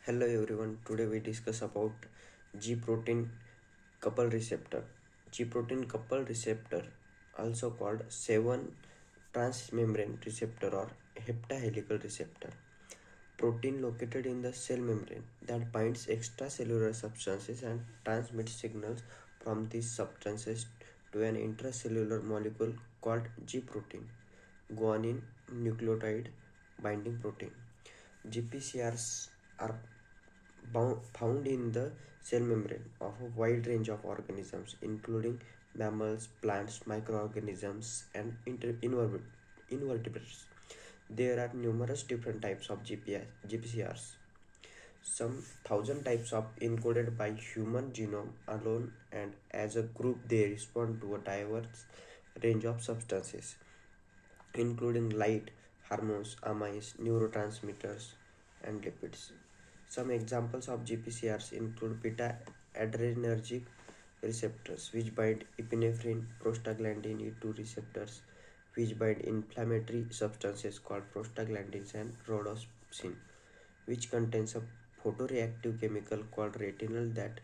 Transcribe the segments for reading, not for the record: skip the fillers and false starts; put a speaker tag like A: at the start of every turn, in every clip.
A: Hello everyone, today we discuss about G protein couple receptor. G protein couple receptor, also called 7 transmembrane receptor or heptahelical receptor. Protein located in the cell membrane that binds extracellular substances and transmits signals from these substances to an intracellular molecule called G protein, guanine nucleotide binding protein. GPCRs are found in the cell membrane of a wide range of organisms, including mammals, plants, microorganisms, and invertebrates. There are numerous different types of GPCRs. Some thousand types of encoded by human genome alone, and as a group, they respond to a diverse range of substances, including light, hormones, amines, neurotransmitters, and lipids. Some examples of GPCRs include beta adrenergic receptors, which bind epinephrine, prostaglandin E2 receptors, which bind inflammatory substances called prostaglandins, and rhodopsin, which contains a photoreactive chemical called retinal that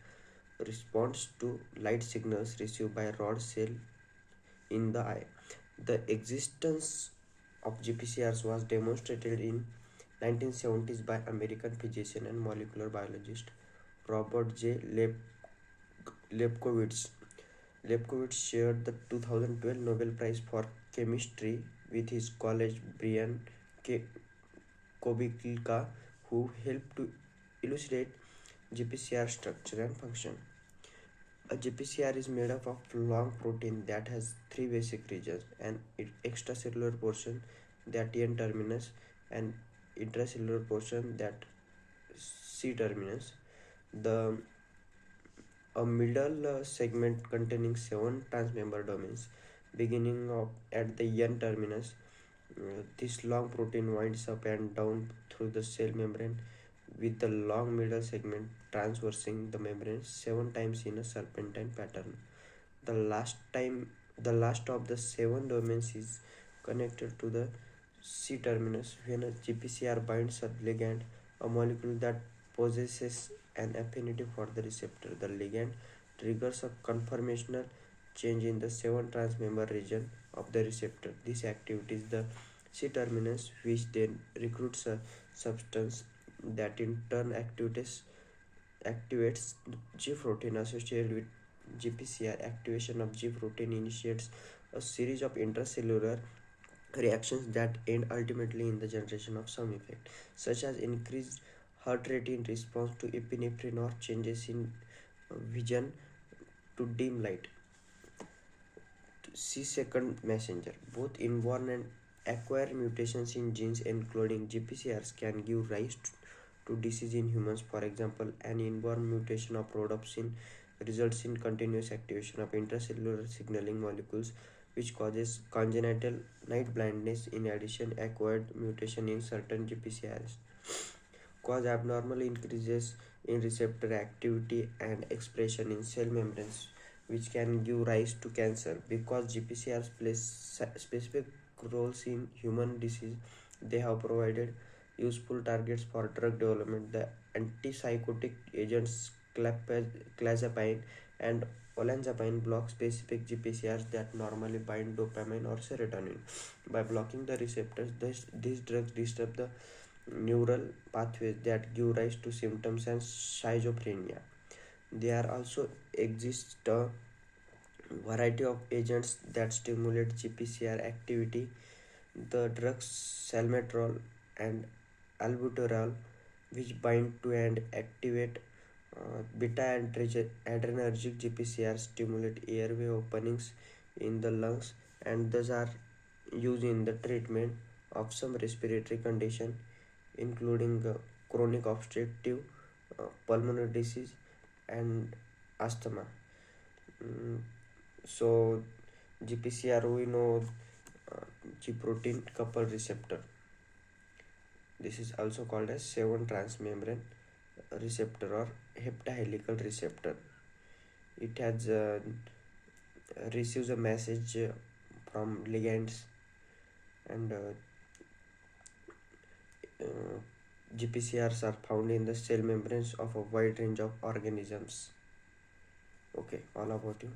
A: responds to light signals received by rod cell in the eye. The existence of GPCRs was demonstrated in 1970s by American physician and molecular biologist Robert J. Lebkowitz. Lebkowitz shared the 2012 Nobel Prize for Chemistry with his colleague Brian K. Kobilka, who helped to elucidate GPCR structure and function. A GPCR is made up of long protein that has three basic regions: an extracellular portion, that N terminus, and intracellular portion, that C terminus. The a middle segment containing seven transmembrane domains, beginning at the N terminus. This long protein winds up and down through the cell membrane, with the long middle segment traversing the membrane seven times in a serpentine pattern. The the last of the seven domains is connected to the C terminus when a GPCR binds a ligand, a molecule that possesses an affinity for the receptor. The ligand triggers a conformational change in the 7 transmembrane region of the receptor. This activity is the C terminus, which then recruits a substance that in turn activates G protein associated with GPCR. Activation of G protein initiates a series of intracellular reactions that end ultimately in the generation of some effect, such as increased heart rate in response to epinephrine or changes in vision to dim light. C second messenger. Both inborn and acquired mutations in genes encoding GPCRs can give rise to disease in humans. For example, an inborn mutation of rhodopsin results in continuous activation of intracellular signaling molecules, which causes congenital night blindness. In addition, acquired mutation in certain GPCRs cause abnormal increases in receptor activity and expression in cell membranes, which can give rise to cancer. Because GPCRs play specific roles in human disease, they have provided useful targets for drug development. The antipsychotic agents clozapine and olanzapine block specific GPCRs that normally bind dopamine or serotonin. By blocking the receptors, these drugs disturb the neural pathways that give rise to symptoms and schizophrenia. There also exists a variety of agents that stimulate GPCR activity. The drugs salmeterol and albuterol, which bind to and activate beta adrenergic GPCR, stimulate airway openings in the lungs and thus are used in the treatment of some respiratory condition, including chronic obstructive pulmonary disease and asthma. Mm, so GPCR we know, G protein coupled receptor. This is also called as 7 transmembrane receptor or heptahelical receptor. It has receives a message from ligands and uh, GPCRs are found in the cell membranes of a wide range of organisms. Okay, all about you.